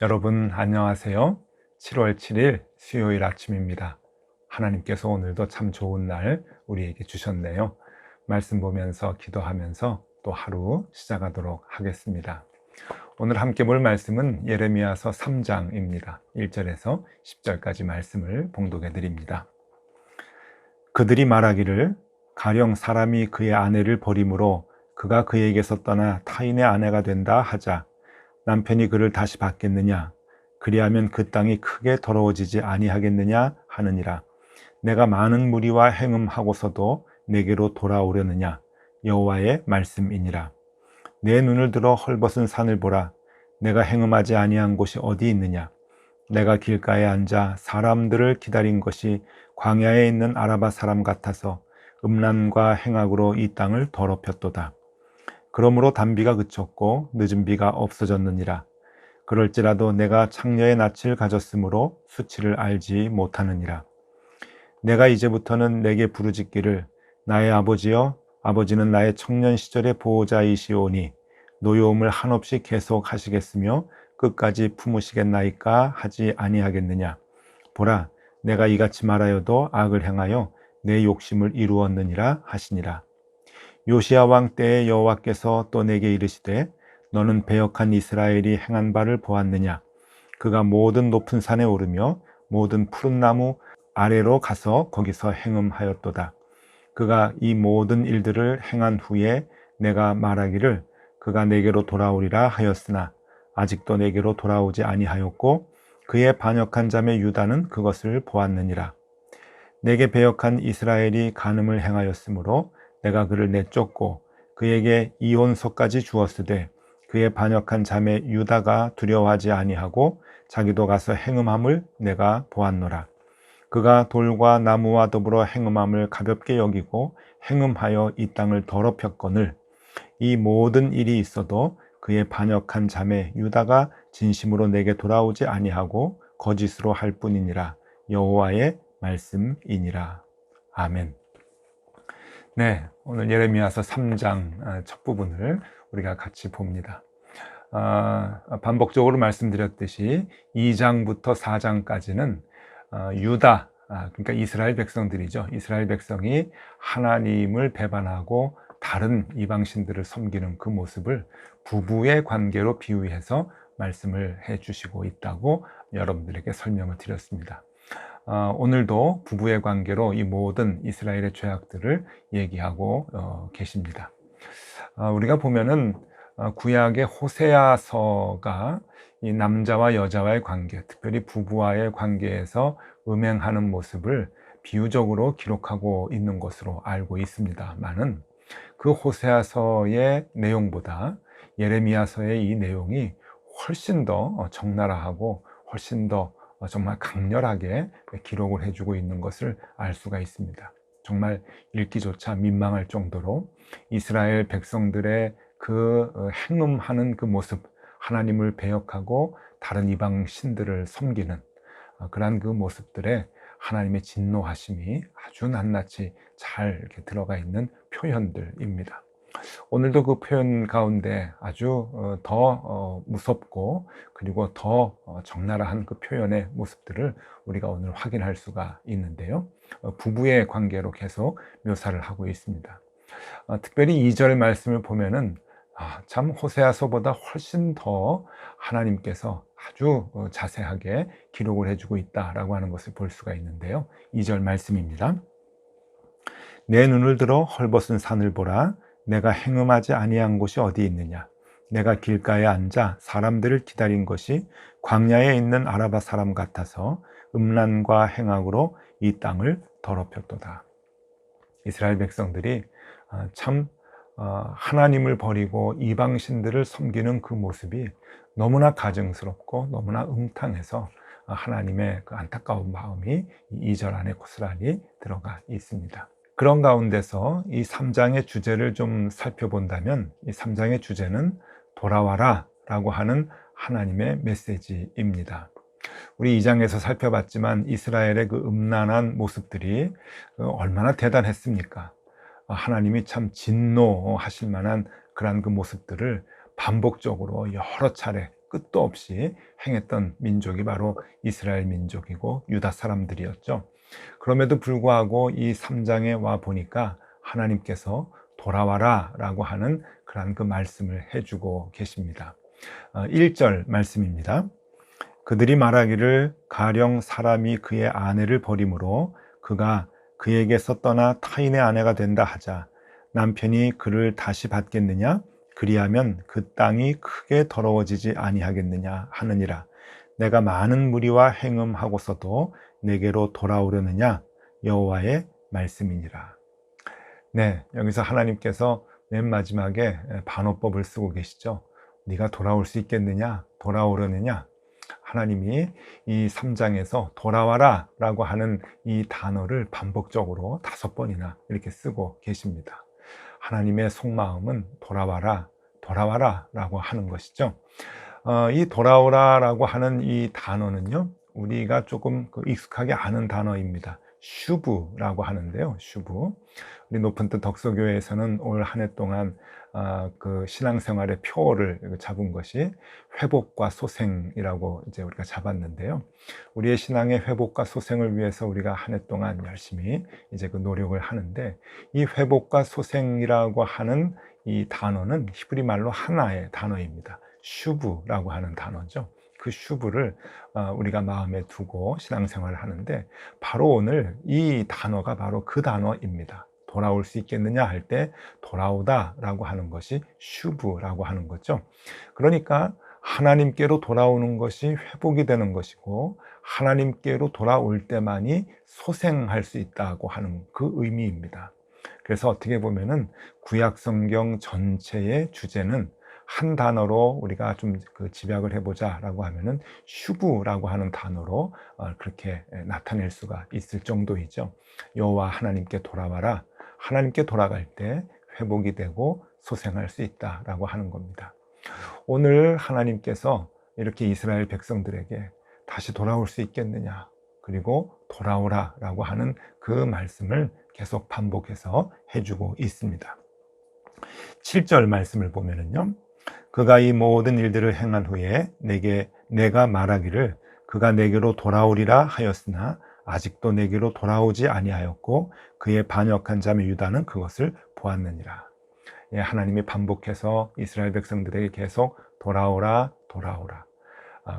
여러분 안녕하세요. 7월 7일 수요일 아침입니다. 하나님께서 오늘도 참 좋은 날 우리에게 주셨네요. 말씀 보면서 기도하면서 또 하루 시작하도록 하겠습니다. 오늘 함께 볼 말씀은 예레미야서 3장입니다. 1절에서 10절까지 말씀을 봉독해 드립니다. 그들이 말하기를 가령 사람이 그의 아내를 버림으로 그가 그에게서 떠나 타인의 아내가 된다 하자 남편이 그를 다시 받겠느냐? 그리하면 그 땅이 크게 더러워지지 아니하겠느냐 하느니라. 내가 많은 무리와 행음하고서도 내게로 돌아오려느냐? 여호와의 말씀이니라. 내 눈을 들어 헐벗은 산을 보라. 내가 행음하지 아니한 곳이 어디 있느냐? 내가 길가에 앉아 사람들을 기다린 것이 광야에 있는 아라바 사람 같아서 음란과 행악으로 이 땅을 더럽혔도다. 그러므로 단비가 그쳤고 늦은 비가 없어졌느니라. 그럴지라도 내가 창녀의 낯을 가졌으므로 수치를 알지 못하느니라. 내가 이제부터는 내게 부르짖기를 나의 아버지여, 아버지는 나의 청년 시절의 보호자이시오니 노여움을 한없이 계속하시겠으며 끝까지 품으시겠나이까 하지 아니하겠느냐. 보라, 내가 이같이 말하여도 악을 행하여 내 욕심을 이루었느니라 하시니라. 요시야 왕 때에 여호와께서 또 내게 이르시되 너는 배역한 이스라엘이 행한 바를 보았느냐. 그가 모든 높은 산에 오르며 모든 푸른 나무 아래로 가서 거기서 행음하였도다. 그가 이 모든 일들을 행한 후에 내가 말하기를 그가 내게로 돌아오리라 하였으나 아직도 내게로 돌아오지 아니하였고 그의 반역한 자매 유다는 그것을 보았느니라. 내게 배역한 이스라엘이 간음을 행하였으므로 내가 그를 내쫓고 그에게 이혼서까지 주었으되 그의 반역한 자매 유다가 두려워하지 아니하고 자기도 가서 행음함을 내가 보았노라. 그가 돌과 나무와 더불어 행음함을 가볍게 여기고 행음하여 이 땅을 더럽혔거늘 이 모든 일이 있어도 그의 반역한 자매 유다가 진심으로 내게 돌아오지 아니하고 거짓으로 할 뿐이니라. 여호와의 말씀이니라. 아멘. 네, 오늘 예레미야서 3장 첫 부분을 우리가 같이 봅니다. 반복적으로 말씀드렸듯이 2장부터 4장까지는 유다, 그러니까 이스라엘 백성들이죠. 이스라엘 백성이 하나님을 배반하고 다른 이방신들을 섬기는 그 모습을 부부의 관계로 비유해서 말씀을 해주시고 있다고 여러분들에게 설명을 드렸습니다. 오늘도 부부의 관계로 이 모든 이스라엘의 죄악들을 얘기하고 계십니다. 우리가 보면은 구약의 호세아서가 이 남자와 여자와의 관계, 특별히 부부와의 관계에서 음행하는 모습을 비유적으로 기록하고 있는 것으로 알고 있습니다만은 그 호세아서의 내용보다 예레미야서의 이 내용이 훨씬 더 적나라하고 훨씬 더 정말 강렬하게 기록을 해주고 있는 것을 알 수가 있습니다. 정말 읽기조차 민망할 정도로 이스라엘 백성들의 그 행음하는 그 모습, 하나님을 배역하고 다른 이방 신들을 섬기는 그러한 그 모습들에 하나님의 진노하심이 아주 낱낱이 잘 이렇게 들어가 있는 표현들입니다. 오늘도 그 표현 가운데 아주 더 무섭고 그리고 더 적나라한 그 표현의 모습들을 우리가 오늘 확인할 수가 있는데요. 부부의 관계로 계속 묘사를 하고 있습니다. 특별히 2절 말씀을 보면은 참 호세아서보다 훨씬 더 하나님께서 아주 자세하게 기록을 해주고 있다라고 하는 것을 볼 수가 있는데요. 2절 말씀입니다. 내 눈을 들어 헐벗은 산을 보라. 내가 행음하지 아니한 곳이 어디 있느냐. 내가 길가에 앉아 사람들을 기다린 것이 광야에 있는 아라바 사람 같아서 음란과 행악으로 이 땅을 더럽혔도다. 이스라엘 백성들이 참 하나님을 버리고 이방신들을 섬기는 그 모습이 너무나 가증스럽고 너무나 음탕해서 하나님의 그 안타까운 마음이 2절 안에 고스란히 들어가 있습니다. 그런 가운데서 이 3장의 주제를 좀 살펴본다면 이 3장의 주제는 돌아와라 라고 하는 하나님의 메시지입니다. 우리 2장에서 살펴봤지만 이스라엘의 그 음란한 모습들이 얼마나 대단했습니까? 하나님이 참 진노하실 만한 그러한 그 모습들을 반복적으로 여러 차례 끝도 없이 행했던 민족이 바로 이스라엘 민족이고 유다 사람들이었죠. 그럼에도 불구하고 이 3장에 와 보니까 하나님께서 돌아와라 라고 하는 그러한 그 말씀을 해주고 계십니다. 1절 말씀입니다. 그들이 말하기를 가령 사람이 그의 아내를 버림으로 그가 그에게서 떠나 타인의 아내가 된다 하자 남편이 그를 다시 받겠느냐? 그리하면 그 땅이 크게 더러워지지 아니하겠느냐 하느니라. 내가 많은 무리와 행음하고서도 내게로 돌아오려느냐? 여호와의 말씀이니라. 네, 여기서 하나님께서 맨 마지막에 반어법을 쓰고 계시죠. 네가 돌아올 수 있겠느냐? 돌아오려느냐? 하나님이 이 3장에서 돌아와라 라고 하는 이 단어를 반복적으로 5번이나 이렇게 쓰고 계십니다. 하나님의 속마음은 돌아와라, 돌아와라 라고 하는 것이죠. 이 돌아오라 라고 하는 이 단어는요, 우리가 조금 익숙하게 아는 단어입니다. 슈브라고 하는데요. 슈브. 우리 높은 뜻 덕서교회에서는 올 한 해 동안 그 신앙생활의 표어를 잡은 것이 회복과 소생이라고 이제 우리가 잡았는데요. 우리의 신앙의 회복과 소생을 위해서 우리가 한 해 동안 열심히 이제 그 노력을 하는데, 이 회복과 소생이라고 하는 이 단어는 히브리 말로 하나의 단어입니다. 슈브라고 하는 단어죠. 그 슈브를 우리가 마음에 두고 신앙생활을 하는데, 바로 오늘 이 단어가 바로 그 단어입니다. 돌아올 수 있겠느냐 할 때 돌아오다 라고 하는 것이 슈브라고 하는 거죠. 그러니까 하나님께로 돌아오는 것이 회복이 되는 것이고, 하나님께로 돌아올 때만이 소생할 수 있다고 하는 그 의미입니다. 그래서 어떻게 보면은 구약 성경 전체의 주제는 한 단어로 우리가 좀 집약을 해보자 라고 하면은 슈브라고 하는 단어로 그렇게 나타낼 수가 있을 정도이죠. 여호와 하나님께 돌아와라. 하나님께 돌아갈 때 회복이 되고 소생할 수 있다라고 하는 겁니다. 오늘 하나님께서 이렇게 이스라엘 백성들에게 다시 돌아올 수 있겠느냐, 그리고 돌아오라 라고 하는 그 말씀을 계속 반복해서 해주고 있습니다. 7절 말씀을 보면은요, 그가 이 모든 일들을 행한 후에 내가 말하기를 그가 내게로 돌아오리라 하였으나 아직도 내게로 돌아오지 아니하였고 그의 반역한 자매 유다는 그것을 보았느니라. 예, 하나님이 반복해서 이스라엘 백성들에게 계속 돌아오라 돌아오라,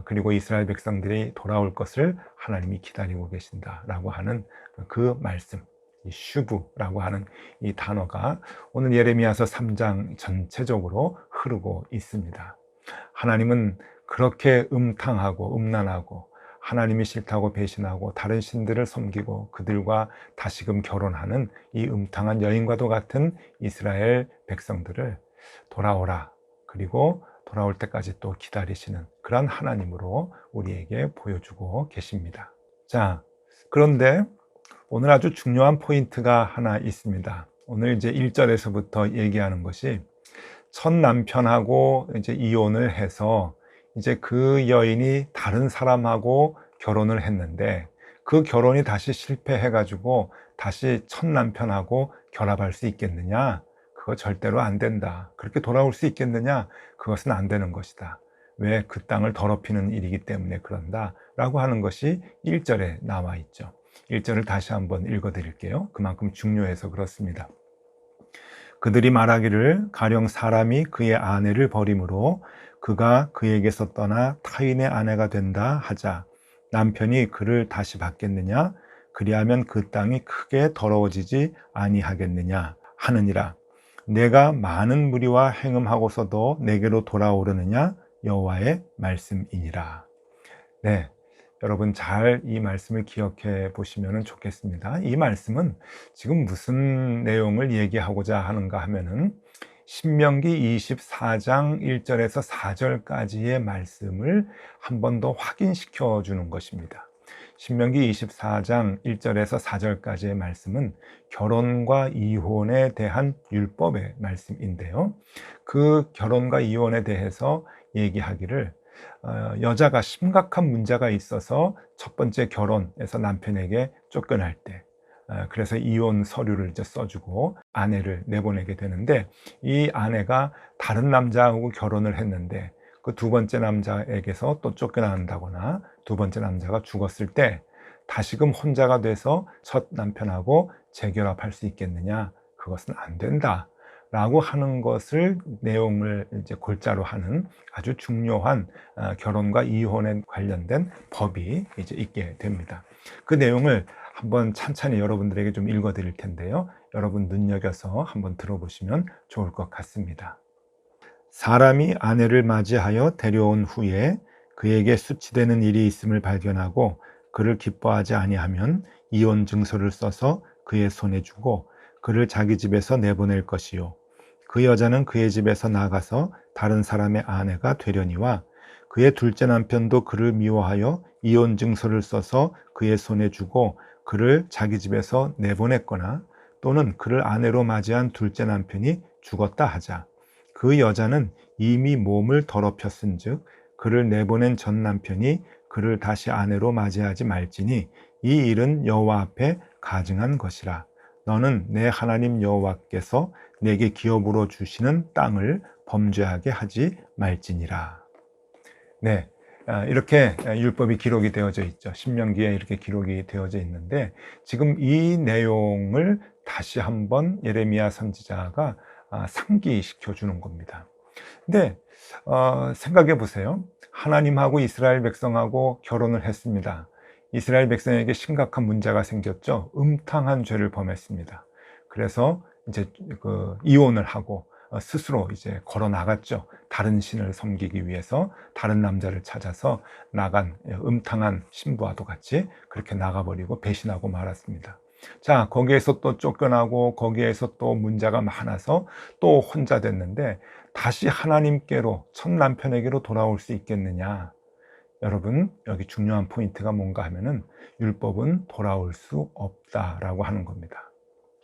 그리고 이스라엘 백성들이 돌아올 것을 하나님이 기다리고 계신다라고 하는 그 말씀, 이 슈브라고 하는 이 단어가 오늘 예레미야서 3장 전체적으로 흐르고 있습니다. 하나님은 그렇게 음탕하고 음란하고 하나님이 싫다고 배신하고 다른 신들을 섬기고 그들과 다시금 결혼하는 이 음탕한 여인과도 같은 이스라엘 백성들을 돌아오라, 그리고 돌아올 때까지 또 기다리시는 그런 하나님으로 우리에게 보여주고 계십니다. 자, 그런데 오늘 아주 중요한 포인트가 하나 있습니다. 오늘 이제 1절에서부터 얘기하는 것이 첫 남편하고 이제 이혼을 해서 이제 그 여인이 다른 사람하고 결혼을 했는데, 그 결혼이 다시 실패해가지고 다시 첫 남편하고 결합할 수 있겠느냐? 그거 절대로 안 된다. 그렇게 돌아올 수 있겠느냐? 그것은 안 되는 것이다. 왜? 그 땅을 더럽히는 일이기 때문에 그런다 라고 하는 것이 1절에 나와 있죠. 1절을 다시 한번 읽어 드릴게요. 그만큼 중요해서 그렇습니다. 그들이 말하기를 가령 사람이 그의 아내를 버림으로 그가 그에게서 떠나 타인의 아내가 된다 하자 남편이 그를 다시 받겠느냐? 그리하면 그 땅이 크게 더러워지지 아니하겠느냐 하느니라. 내가 많은 무리와 행음하고서도 내게로 돌아오려느냐? 여호와의 말씀이니라. 네, 여러분 잘 이 말씀을 기억해 보시면 좋겠습니다. 이 말씀은 지금 무슨 내용을 얘기하고자 하는가 하면은 신명기 24장 1절에서 4절까지의 말씀을 한 번 더 확인시켜 주는 것입니다. 신명기 24장 1절에서 4절까지의 말씀은 결혼과 이혼에 대한 율법의 말씀인데요. 그 결혼과 이혼에 대해서 얘기하기를 여자가 심각한 문제가 있어서 첫 번째 결혼에서 남편에게 쫓겨날 때, 그래서 이혼 서류를 이제 써주고 아내를 내보내게 되는데, 이 아내가 다른 남자하고 결혼을 했는데 그 두 번째 남자에게서 또 쫓겨난다거나 두 번째 남자가 죽었을 때 다시금 혼자가 돼서 첫 남편하고 재결합할 수 있겠느냐? 그것은 안 된다. 라고 하는 것을 내용을 이제 골자로 하는 아주 중요한 결혼과 이혼에 관련된 법이 이제 있게 됩니다. 그 내용을 한번 찬찬히 여러분들에게 좀 읽어 드릴 텐데요. 여러분 눈여겨서 한번 들어보시면 좋을 것 같습니다. 사람이 아내를 맞이하여 데려온 후에 그에게 수치되는 일이 있음을 발견하고 그를 기뻐하지 아니하면 이혼 증서를 써서 그의 손에 주고 그를 자기 집에서 내보낼 것이요. 그 여자는 그의 집에서 나가서 다른 사람의 아내가 되려니와 그의 둘째 남편도 그를 미워하여 이혼 증서를 써서 그의 손에 주고 그를 자기 집에서 내보냈거나 또는 그를 아내로 맞이한 둘째 남편이 죽었다 하자. 그 여자는 이미 몸을 더럽혔은즉 그를 내보낸 전 남편이 그를 다시 아내로 맞이하지 말지니 이 일은 여호와 앞에 가증한 것이라. 너는 내 하나님 여호와께서 내게 기업으로 주시는 땅을 범죄하게 하지 말지니라. 네, 이렇게 율법이 기록이 되어져 있죠. 신명기에 이렇게 기록이 되어져 있는데 지금 이 내용을 다시 한번 예레미야 선지자가 상기시켜 주는 겁니다. 근데 생각해 보세요. 하나님하고 이스라엘 백성하고 결혼을 했습니다. 이스라엘 백성에게 심각한 문제가 생겼죠. 음탕한 죄를 범했습니다. 그래서 이제 이혼을 하고 스스로 이제 걸어 나갔죠. 다른 신을 섬기기 위해서 다른 남자를 찾아서 나간 음탕한 신부와도 같이 그렇게 나가버리고 배신하고 말았습니다. 자, 거기에서 또 쫓겨나고 거기에서 또 문제가 많아서 또 혼자 됐는데 다시 하나님께로 첫 남편에게로 돌아올 수 있겠느냐? 여러분, 여기 중요한 포인트가 뭔가 하면은 율법은 돌아올 수 없다라고 하는 겁니다.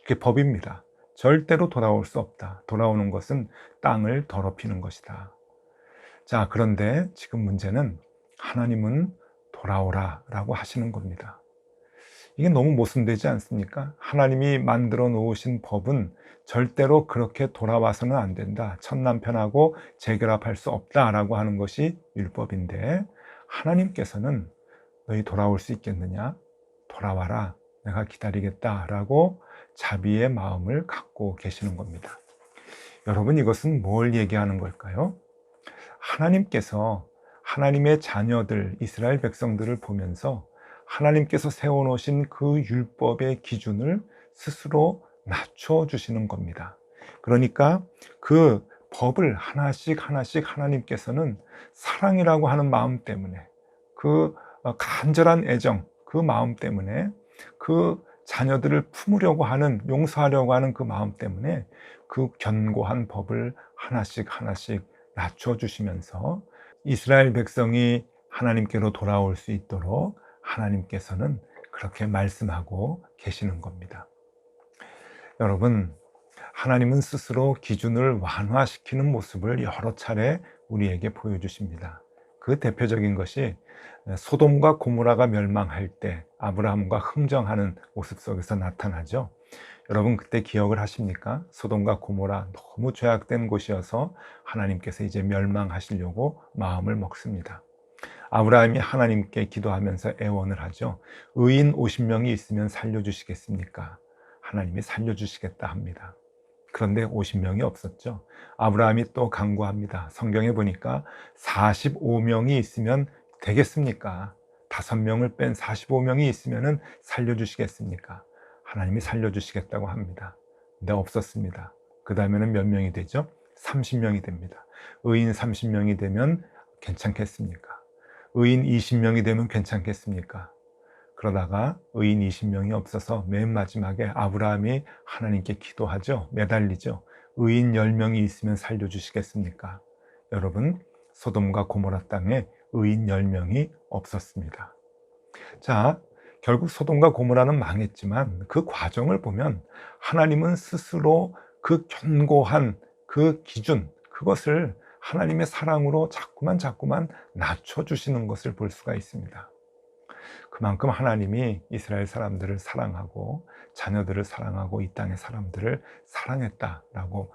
그게 법입니다. 절대로 돌아올 수 없다. 돌아오는 것은 땅을 더럽히는 것이다. 자, 그런데 지금 문제는 하나님은 돌아오라 라고 하시는 겁니다. 이게 너무 모순되지 않습니까? 하나님이 만들어 놓으신 법은 절대로 그렇게 돌아와서는 안 된다. 첫 남편하고 재결합할 수 없다라고 하는 것이 율법인데 하나님께서는 너희 돌아올 수 있겠느냐? 돌아와라. 내가 기다리겠다라고 자비의 마음을 갖고 계시는 겁니다. 여러분, 이것은 뭘 얘기하는 걸까요? 하나님께서 하나님의 자녀들, 이스라엘 백성들을 보면서 하나님께서 세워놓으신 그 율법의 기준을 스스로 낮춰주시는 겁니다. 그러니까 그 법을 하나씩 하나씩 하나님께서는 사랑이라고 하는 마음 때문에 그 간절한 애정, 그 마음 때문에 그 자녀들을 품으려고 하는, 용서하려고 하는 그 마음 때문에 그 견고한 법을 하나씩 하나씩 낮춰주시면서 이스라엘 백성이 하나님께로 돌아올 수 있도록 하나님께서는 그렇게 말씀하고 계시는 겁니다. 여러분, 하나님은 스스로 기준을 완화시키는 모습을 여러 차례 우리에게 보여주십니다. 그 대표적인 것이 소돔과 고모라가 멸망할 때 아브라함과 흥정하는 모습 속에서 나타나죠. 여러분 그때 기억을 하십니까? 소돔과 고모라 너무 죄악된 곳이어서 하나님께서 이제 멸망하시려고 마음을 먹습니다. 아브라함이 하나님께 기도하면서 애원을 하죠. 의인 50명이 있으면 살려주시겠습니까? 하나님이 살려주시겠다 합니다. 그런데 50명이 없었죠. 아브라함이 또 간구합니다. 성경에 보니까 45명이 있으면 되겠습니까? 5명을 뺀 45명이 있으면 살려주시겠습니까? 하나님이 살려주시겠다고 합니다. 근데 없었습니다. 그 다음에는 몇 명이 되죠? 30명이 됩니다. 의인 30명이 되면 괜찮겠습니까? 의인 20명이 되면 괜찮겠습니까? 그러다가 의인 20명이 없어서 맨 마지막에 아브라함이 하나님께 기도하죠. 매달리죠. 의인 10명이 있으면 살려주시겠습니까? 여러분, 소돔과 고모라 땅에 의인 10명이 없었습니다. 자, 결국 소돔과 고모라는 망했지만 그 과정을 보면 하나님은 스스로 그 견고한 그 기준, 그것을 하나님의 사랑으로 자꾸만 낮춰주시는 것을 볼 수가 있습니다. 그만큼 하나님이 이스라엘 사람들을 사랑하고 자녀들을 사랑하고 이 땅의 사람들을 사랑했다라고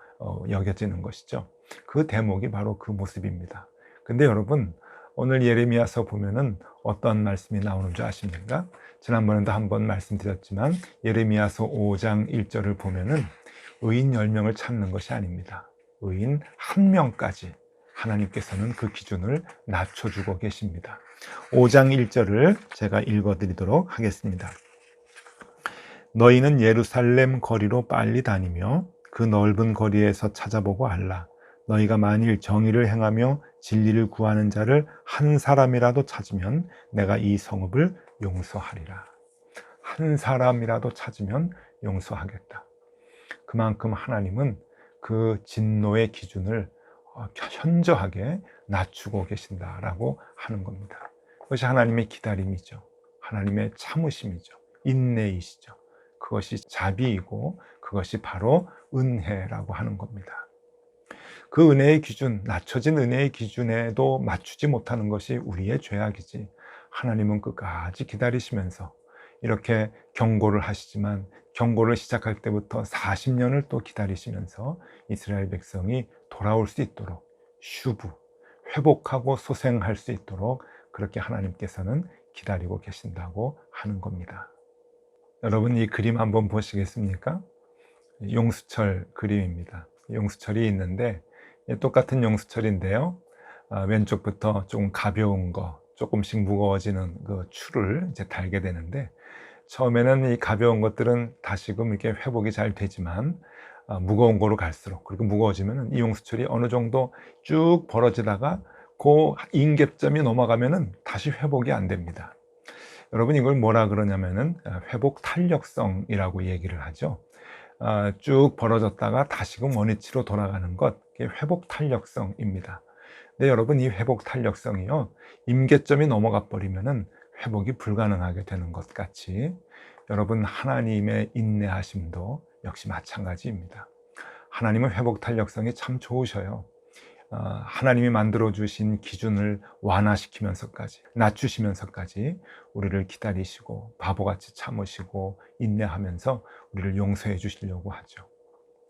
여겨지는 것이죠. 그 대목이 바로 그 모습입니다. 근데 여러분, 오늘 예레미야서 보면은 어떤 말씀이 나오는 줄 아십니까? 지난번에도 한번 말씀드렸지만 예레미야서 5장 1절을 보면은 의인 10명을 찾는 것이 아닙니다. 의인 1명까지 하나님께서는 그 기준을 낮춰주고 계십니다. 5장 1절을 제가 읽어드리도록 하겠습니다. 너희는 예루살렘 거리로 빨리 다니며 그 넓은 거리에서 찾아보고 알라. 너희가 만일 정의를 행하며 진리를 구하는 자를 한 사람이라도 찾으면 내가 이 성읍을 용서하리라. 한 사람이라도 찾으면 용서하겠다. 그만큼 하나님은 그 진노의 기준을 현저하게 낮추고 계신다라고 하는 겁니다. 그것이 하나님의 기다림이죠. 하나님의 참으심이죠. 인내이시죠. 그것이 자비이고 그것이 바로 은혜라고 하는 겁니다. 그 은혜의 기준, 낮춰진 은혜의 기준에도 맞추지 못하는 것이 우리의 죄악이지, 하나님은 끝까지 기다리시면서 이렇게 경고를 하시지만 경고를 시작할 때부터 40년을 또 기다리시면서 이스라엘 백성이 돌아올 수 있도록 슈브, 회복하고 소생할 수 있도록 그렇게 하나님께서는 기다리고 계신다고 하는 겁니다. 여러분, 이 그림 한번 보시겠습니까? 용수철 그림입니다. 용수철이 있는데 똑같은 용수철인데요, 왼쪽부터 조금 가벼운 거, 조금씩 무거워지는 그 줄을 이제 달게 되는데, 처음에는 이 가벼운 것들은 다시금 이렇게 회복이 잘 되지만 무거운 거로 갈수록, 그리고 무거워지면 이 용수철이 어느 정도 쭉 벌어지다가 그 임계점이 넘어가면은 다시 회복이 안 됩니다. 여러분, 이걸 뭐라 그러냐면은 회복 탄력성이라고 얘기를 하죠. 쭉 벌어졌다가 다시금 원위치로 돌아가는 것, 그게 회복 탄력성입니다. 근데 여러분, 이 회복 탄력성이요, 임계점이 넘어가 버리면은 회복이 불가능하게 되는 것 같이 여러분, 하나님의 인내하심도 역시 마찬가지입니다. 하나님은 회복 탄력성이 참 좋으셔요. 하나님이 만들어 주신 기준을 완화시키면서까지, 낮추시면서까지 우리를 기다리시고 바보같이 참으시고 인내하면서 우리를 용서해 주시려고 하죠.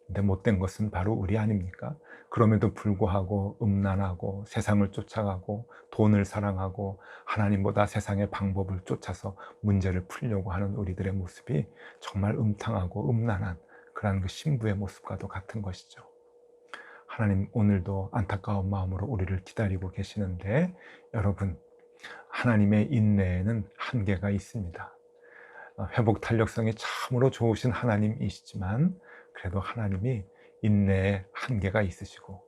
근데 못된 것은 바로 우리 아닙니까? 그럼에도 불구하고 음란하고 세상을 쫓아가고 돈을 사랑하고 하나님보다 세상의 방법을 쫓아서 문제를 풀려고 하는 우리들의 모습이 정말 음탕하고 음란한 그러한 그 신부의 모습과도 같은 것이죠. 하나님, 오늘도 안타까운 마음으로 우리를 기다리고 계시는데, 여러분, 하나님의 인내에는 한계가 있습니다. 회복 탄력성이 참으로 좋으신 하나님이시지만 그래도 하나님이 인내에 한계가 있으시고,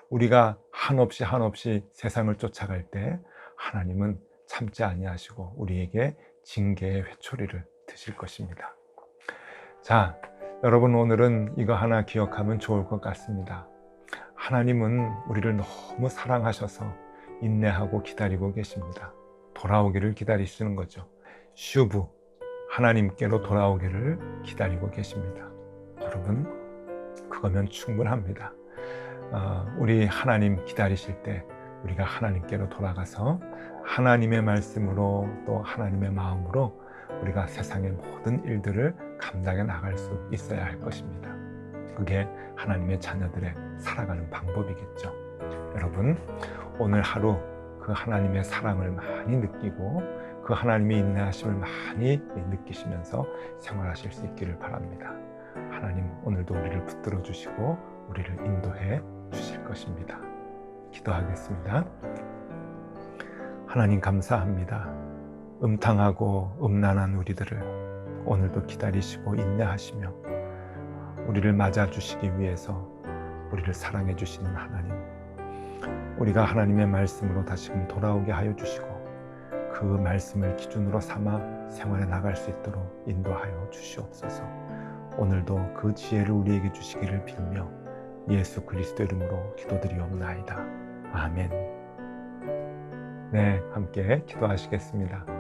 우리가 한없이 세상을 쫓아갈 때 하나님은 참지 아니하시고 우리에게 징계의 회초리를 드실 것입니다. 자, 여러분, 오늘은 이거 하나 기억하면 좋을 것 같습니다. 하나님은 우리를 너무 사랑하셔서 인내하고 기다리고 계십니다. 돌아오기를 기다리시는 거죠. 슈브, 하나님께로 돌아오기를 기다리고 계십니다. 여러분, 그거면 충분합니다. 우리 하나님 기다리실 때 우리가 하나님께로 돌아가서 하나님의 말씀으로 또 하나님의 마음으로 우리가 세상의 모든 일들을 감당해 나갈 수 있어야 할 것입니다. 그게 하나님의 자녀들의 살아가는 방법이겠죠. 여러분, 오늘 하루 그 하나님의 사랑을 많이 느끼고 그 하나님의 인내하심을 많이 느끼시면서 생활하실 수 있기를 바랍니다. 하나님, 오늘도 우리를 붙들어 주시고 우리를 인도해 주실 것입니다. 기도하겠습니다. 하나님, 감사합니다. 음탕하고 음란한 우리들을 오늘도 기다리시고 인내하시며 우리를 맞아주시기 위해서 우리를 사랑해 주시는 하나님, 우리가 하나님의 말씀으로 다시금 돌아오게 하여 주시고 그 말씀을 기준으로 삼아 생활해 나갈 수 있도록 인도하여 주시옵소서. 오늘도 그 지혜를 우리에게 주시기를 빌며 예수 그리스도 이름으로 기도드리옵나이다. 아멘. 네, 함께 기도하시겠습니다.